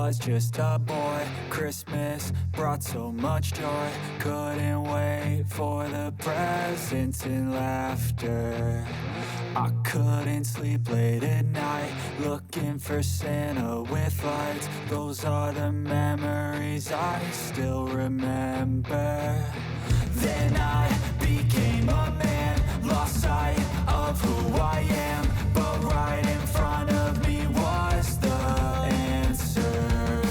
was just a boy, Christmas brought so much joy. Couldn't wait for the presents and laughter. I couldn't sleep late at night, looking for Santa with lights. Those are the memories I still remember. Then I became a man, lost sight of who I am. But right in front of me was the answer.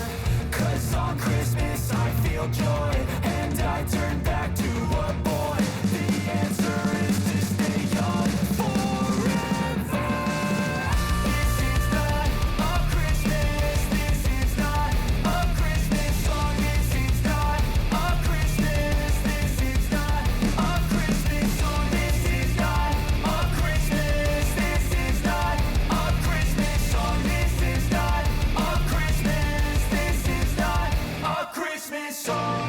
'Cause on Christmas I feel joy, and I turn back to a boy. The answer is to stay young forever. This is not a Christmas, this is not a Christmas song. This is not a Christmas, this is not a Christmas song. This is not a Christmas, this is not a Christmas song. This is not a Christmas, this is not a Christmas song.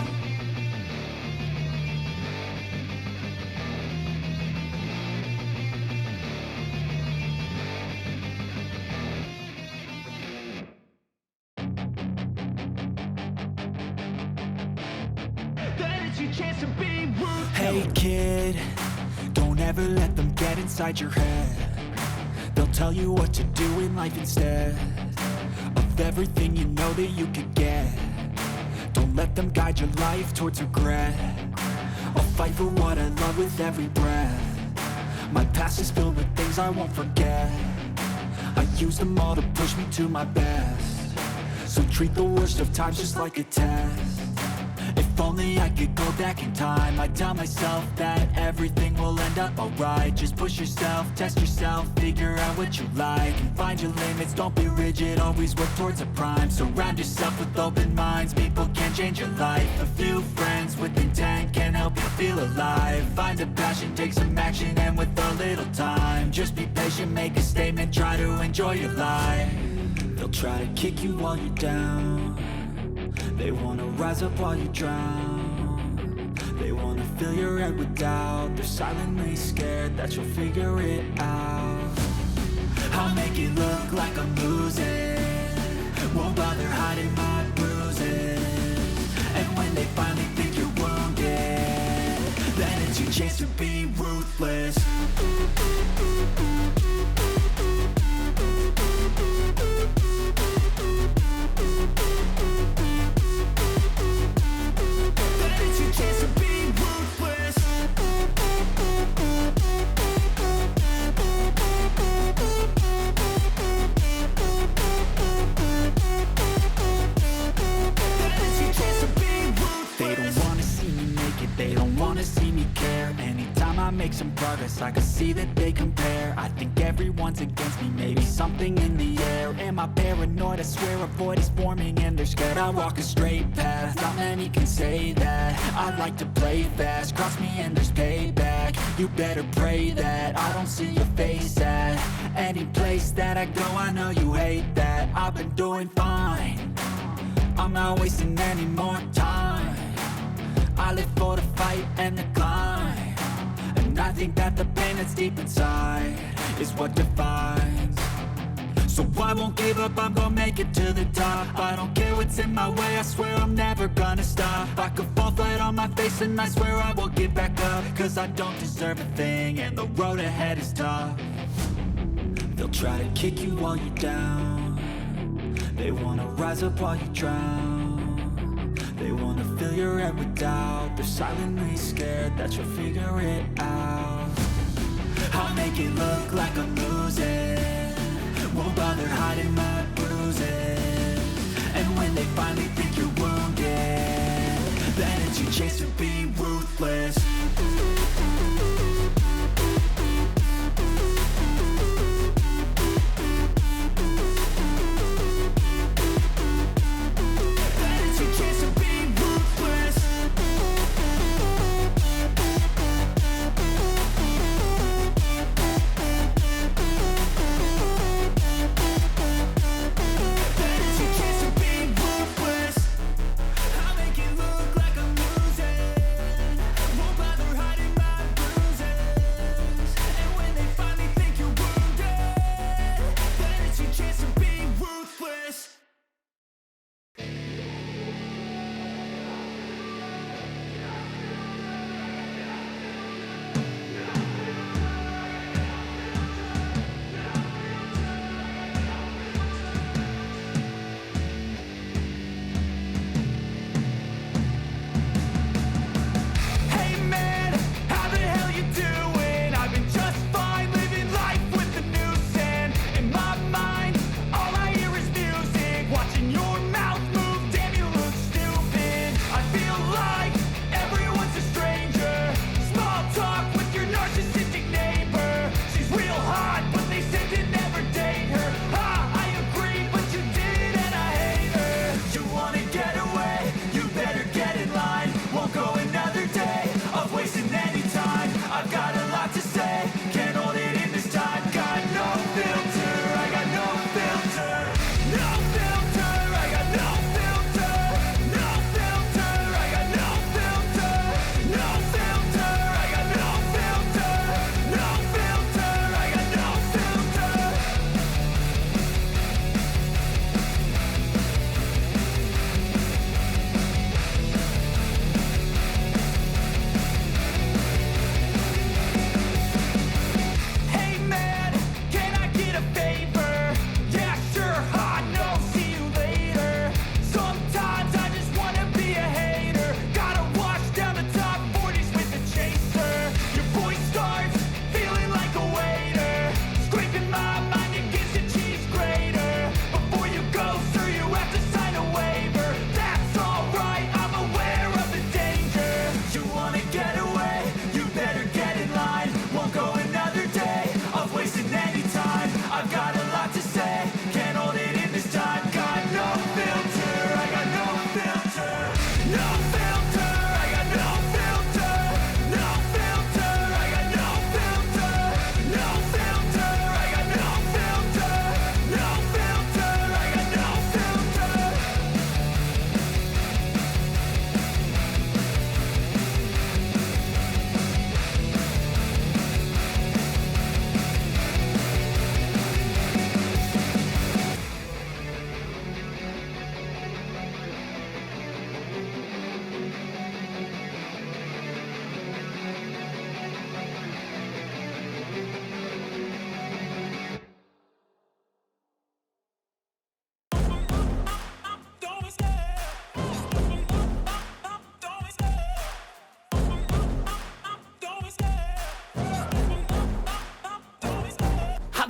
Hey kid, don't ever let them get inside your head. They'll tell you what to do in life instead of everything you know that you could get. Don't let them guide your life towards regret. I'll fight for what I love with every breath. My past is filled with things I won't forget. I use them all to push me to my best. So treat the worst of times just like a test. If only I could go back in time, I'd tell myself that everything will end up alright. Just push yourself, test yourself, figure out what you like, and find your limits, don't be rigid, always work towards a prime. Surround yourself with open minds, people can change your life. A few friends with intent can help you feel alive. Find a passion, take some action, and with a little time, just be patient, make a statement, try to enjoy your life. They'll try to kick you while you're down. They wanna rise up while you drown. They wanna fill your head with doubt. They're silently scared that you'll figure it out. I'll make it look like I'm losing, won't bother hiding my bruises. And when they finally think you're wounded, then it's your chance to be ruthless. They don't wanna see me care. Anytime I make some progress, I can see that they compare. I think everyone's against me, maybe something in the air. Am I paranoid? I swear a void is forming and they're scared. I walk a straight path, not many can say that. I like to play fast, cross me and there's payback. You better pray that I don't see your face at any place that I go. I know you hate that. I've been doing fine, I'm not wasting any more time. I live for the fight and the climb, and I think that the pain that's deep inside is what defines. So I won't give up, I'm gonna make it to the top. I don't care what's in my way, I swear I'm never gonna stop. I could fall flat on my face and I swear I won't get back up, 'cause I don't deserve a thing and the road ahead is tough. They'll try to kick you while you're down. They wanna rise up while you drown. They wanna fill your head with doubt. They're silently scared that you'll figure it out. I'll make it look like I'm losing, won't bother hiding my bruises. And when they finally think you're wounded, then it's your chance to be ruthless. Won't bother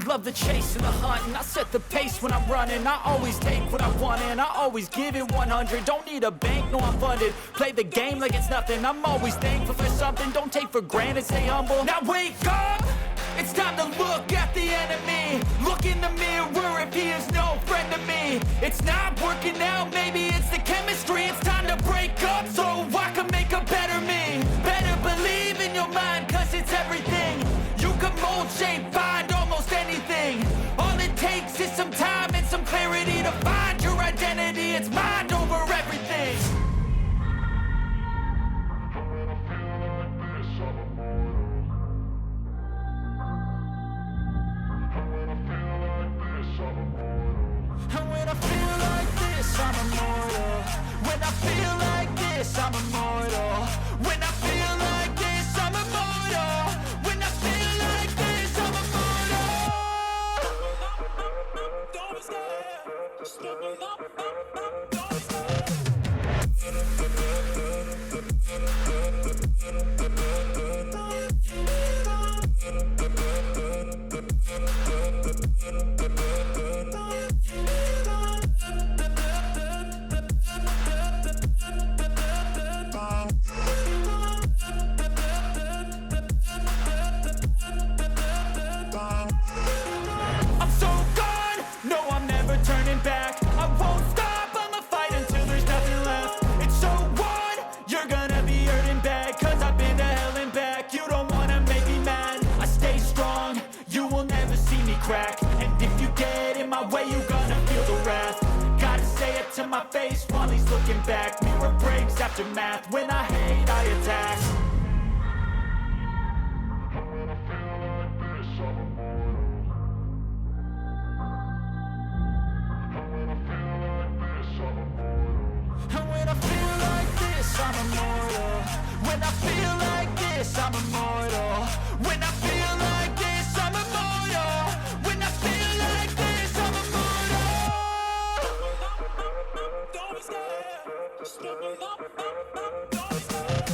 love the chase and the hunt, and I set the pace when I'm running. I always take what I want and I always give it 100. Don't need a bank, no I'm funded. Play the game like it's nothing. I'm always thankful for something. Don't take for granted, stay humble. Now wake up! It's time to look at the enemy. Look in the mirror if he is no friend to me. It's not working out, maybe it's the chemistry. It's time to break up so I can make a better me. Better believe in your mind, cause it's everything. You can mold, shape, find almost anything. All it takes is some time and some clarity to find your identity. It's mind over everything. And when I feel like this, I'm immortal. When I feel like this, I'm immortal. When I feel like this, I'm immortal. When I feel like this, I'm immortal. Don't stop, just look it up, don't stop. Turning back, I won't stop, I'ma fight until there's nothing left. It's so on, you're gonna be hurting bad, cause I've been to hell and back. You don't wanna make me mad, I stay strong, you will never see me crack. And if you get in my way, you're gonna feel the wrath. Gotta say it to my face while he's looking back. Mirror breaks after math, when I hate, I attack. I'm immortal. When I feel like this, I'm immortal. When I feel like this, I'm immortal. When I feel like this, I'm immortal. Don't be scared. Just look it up. Don't be scared.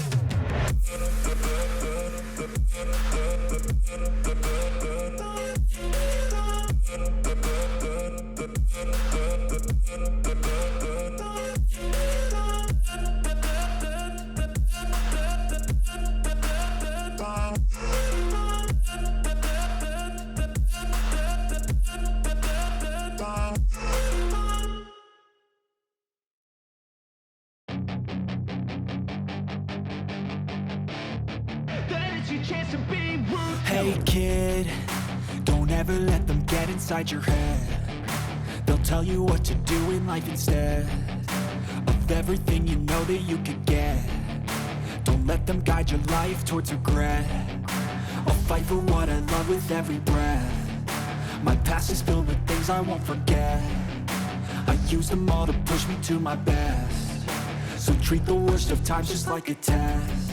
Hey kid, don't ever let them get inside your head. They'll tell you what to do in life instead of everything you know that you could get. Don't let them guide your life towards regret. I'll fight for what I love with every breath. My past is filled with things I won't forget. I use them all to push me to my best. So treat the worst of times just like a test.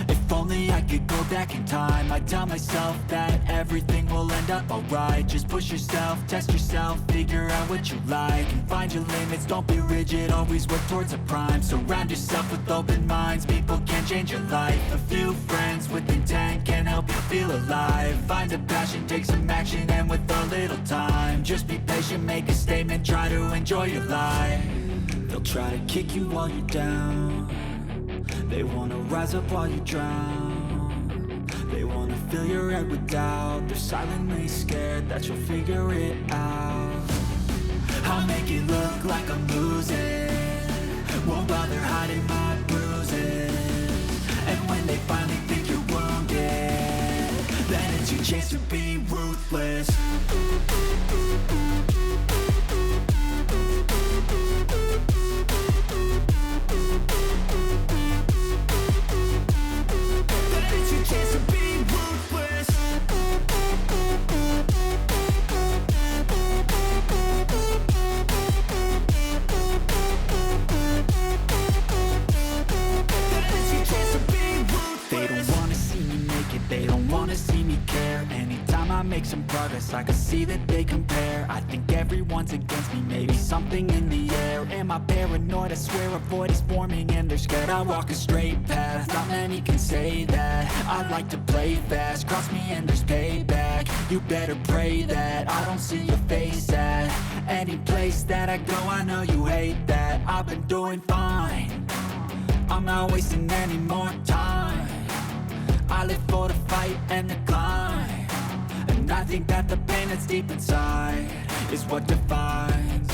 If only I could go back in time, I'd tell myself that everything will end up alright. Just push yourself, test yourself, figure out what you like, and find your limits, don't be rigid, always work towards a prime. Surround yourself with open minds, people can change your life. A few friends with intent can help you feel alive. Find a passion, take some action, and with a little time, just be patient, make a statement, try to enjoy your life. They'll try to kick you while you're down. They wanna rise up while you drown. They wanna fill your head with doubt. They're silently scared that you'll figure it out. I'll make it look like I'm losing, won't bother hiding my bruises. And when they finally think you're wounded, then it's your chance to be ruthless. Make some progress, I can see that they compare. I think everyone's against me, maybe something in the air. Am am I paranoid? I swear a void is forming and they're scared. I walk a straight path, not many can say that. I like to play fast, cross me and there's payback. You better pray that I don't see your face at any place that I go. I know you hate that. I've been doing fine, I'm not wasting any more time. I live for the fight and the climb, and I think that the pain that's deep inside is what defines.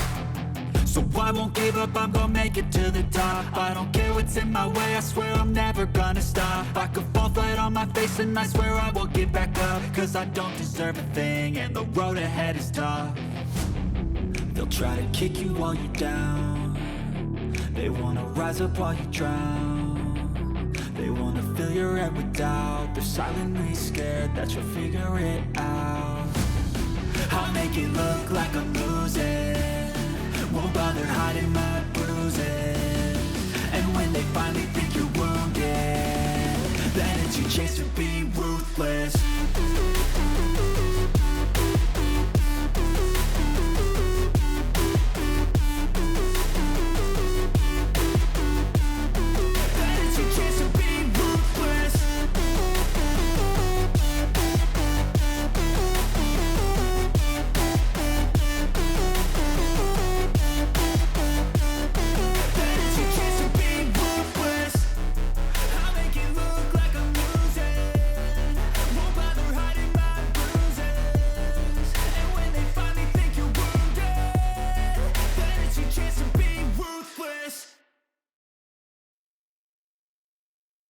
So I won't give up, I'm gonna make it to the top. I don't care what's in my way, I swear I'm never gonna stop. I could fall flat on my face and I swear I will get back up, cause I don't deserve a thing and the road ahead is tough. They'll try to kick you while you're down, they wanna rise up while you drown. They wanna fill your head with doubt, they're silently scared that you'll figure it out. I'll make it look like I'm